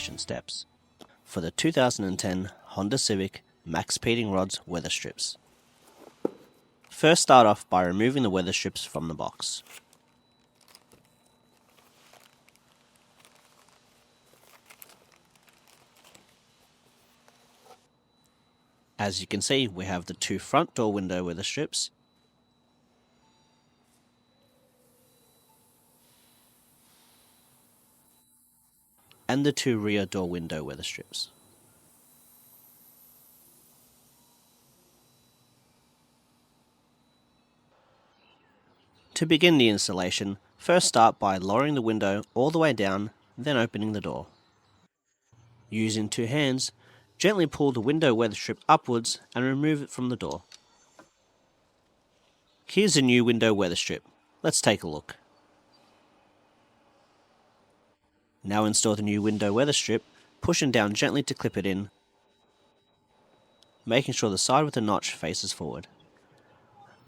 installation steps for the 2010 Honda Civic Maxpeedingrods weather strips. First, start off by removing the weather strips from the box. As you can see, we have the two front door window weather strips and the two rear door window weather strips. To begin the installation, first start by lowering the window all the way down, then opening the door. Using two hands, gently pull the window weather strip upwards and remove it from the door. Here's a new window weather strip. Let's take a look. Now install the new window weather strip, pushing down gently to clip it in, making sure the side with the notch faces forward.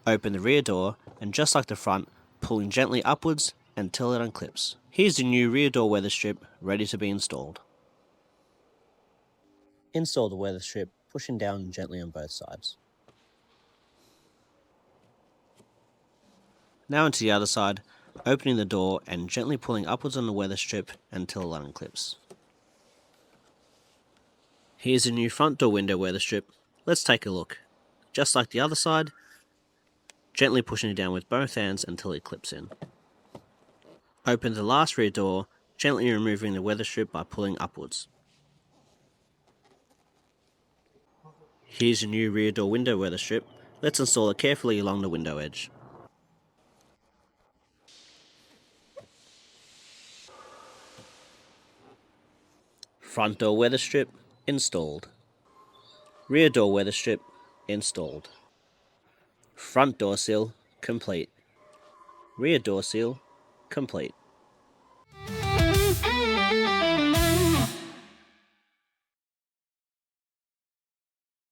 Open the rear door and, just like the front, pulling gently upwards until it unclips. Here's the new rear door weather strip ready to be installed. Install the weather strip, pushing down gently on both sides. Now into the other side, opening the door and gently pulling upwards on the weather strip until it unclips. Here's a new front door window weather strip. Let's take a look. Just like the other side, gently pushing it down with both hands until it clips in. Open the last rear door, gently removing the weather strip by pulling upwards. Here's a new rear door window weather strip. Let's install it carefully along the window edge. Front door weather strip installed. Rear door weather strip installed. Front door sill complete. Rear door sill complete.